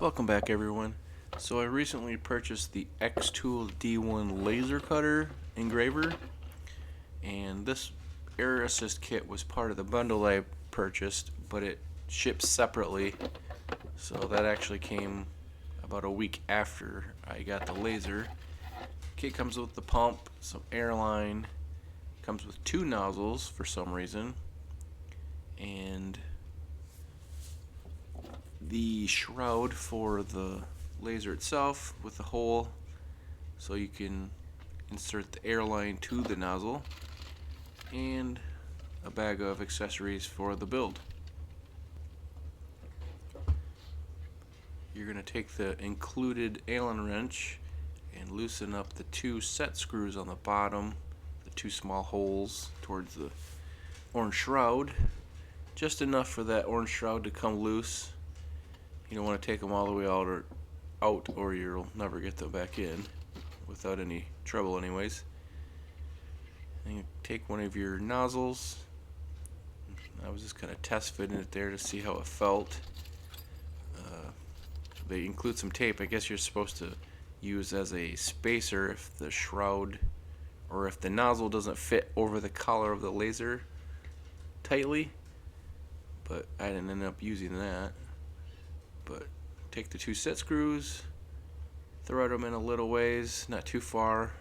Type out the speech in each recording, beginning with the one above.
Welcome back, everyone. So I recently purchased the xTool D1 laser cutter engraver, and this error assist kit was part of the bundle I purchased, but it ships separately, so that actually came about a week after I got the laser. Kit comes with the pump, some airline, comes with two nozzles for some reason, and the shroud for the laser itself with a hole so you can insert the airline to the nozzle, and a bag of accessories for the build. You're going to take the included Allen wrench and loosen up the two set screws on the bottom, the two small holes towards the orange shroud, just enough for that orange shroud to come loose. You don't want to take them all the way out or you'll never get them back in without any trouble anyways. And you take one of your nozzles. I was just kind of test fitting it there to see how it felt. They include some tape. I guess you're supposed to use as a spacer if the shroud or if the nozzle doesn't fit over the collar of the laser tightly, but I didn't end up using that. But take the two set screws, thread them in a little ways, not too far,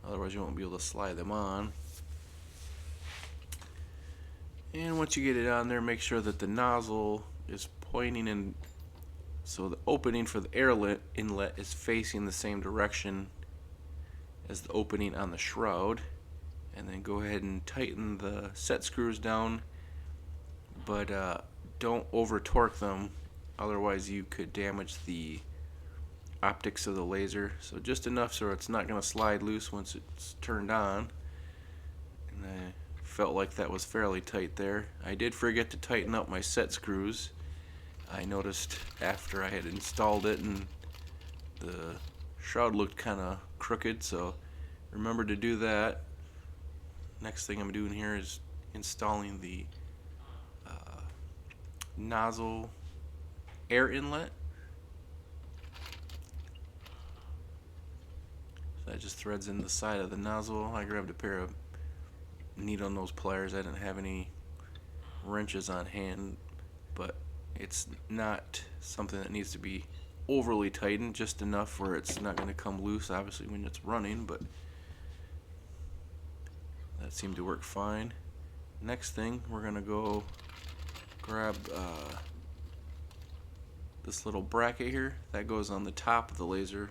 otherwise you won't be able to slide them on. And once you get it on there, make sure that the nozzle is pointing in, so the opening for the air inlet is facing the same direction as the opening on the shroud. And then go ahead and tighten the set screws down, but don't over torque them, otherwise you could damage the optics of the laser. So just enough so it's not going to slide loose once it's turned on. And I felt like that was fairly tight there. I did forget to tighten up my set screws. I noticed after I had installed it, and the shroud looked kind of crooked, so remember to do that. Next thing I'm doing here is installing the nozzle air inlet. So that just threads in the side of the nozzle. I grabbed a pair of needle nose pliers. I didn't have any wrenches on hand, but it's not something that needs to be overly tightened, just enough where it's not going to come loose obviously when it's running, but that seemed to work fine. Next thing, we're going to go grab this little bracket here that goes on the top of the laser.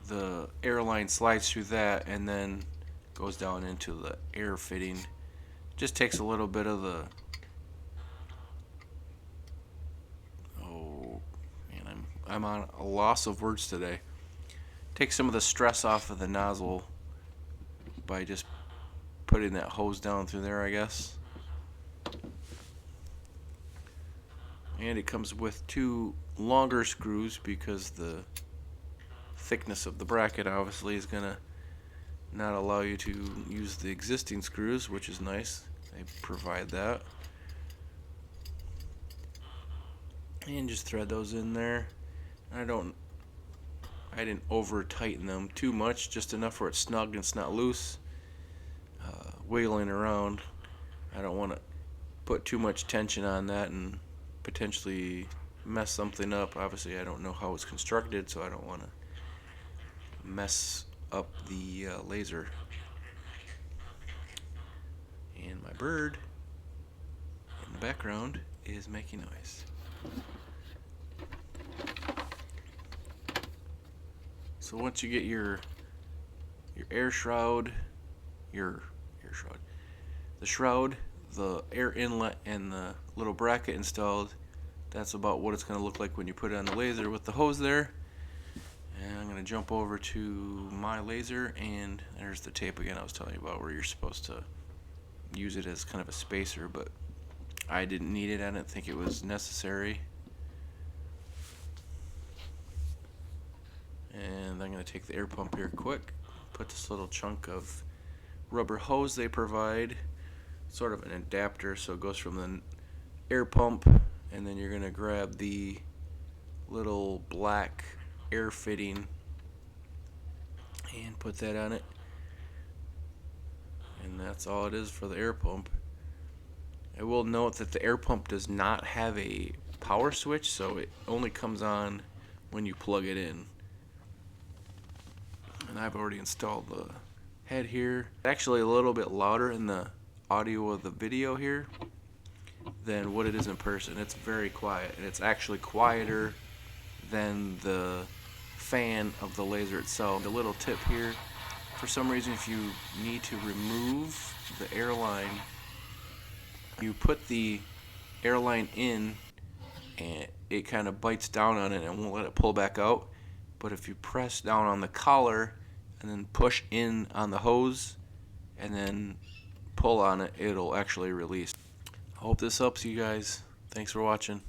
The air line slides through that and then goes down into the air fitting. Just takes a little bit of the, oh man, I'm on a loss of words today. Take some of the stress off of the nozzle by just putting that hose down through there, I guess. And it comes with two longer screws because the thickness of the bracket obviously is gonna not allow you to use the existing screws, which is nice. They provide that. And just thread those in there. I didn't over tighten them too much, just enough where it's snug and it's not loose, wiggling around. I don't want to put too much tension on that and potentially mess something up. Obviously I don't know how it's constructed, so I don't want to mess up the laser. And my bird in the background is making noise. So once you get your air shroud, the shroud, the air inlet, and the little bracket installed, that's about what it's going to look like when you put it on the laser with the hose there. And I'm going to jump over to my laser, and there's the tape again I was telling you about, where you're supposed to use it as kind of a spacer, but I didn't need it. I didn't think it was necessary. And I'm going to take the air pump here quick, put this little chunk of rubber hose they provide, sort of an adapter, so it goes from the air pump, and then you're going to grab the little black air fitting and put that on it, and that's all it is for the air pump. I will note that the air pump does not have a power switch, so it only comes on when you plug it in. And I've already installed the head here. Actually a little bit louder in the audio of the video here than what it is in person. It's very quiet, and it's actually quieter than the fan of the laser itself. A little tip here, for some reason if you need to remove the airline, you put the airline in and it kind of bites down on it and won't let it pull back out. But if you press down on the collar and then push in on the hose and then pull on it, it'll actually release. I hope this helps you guys. Thanks for watching.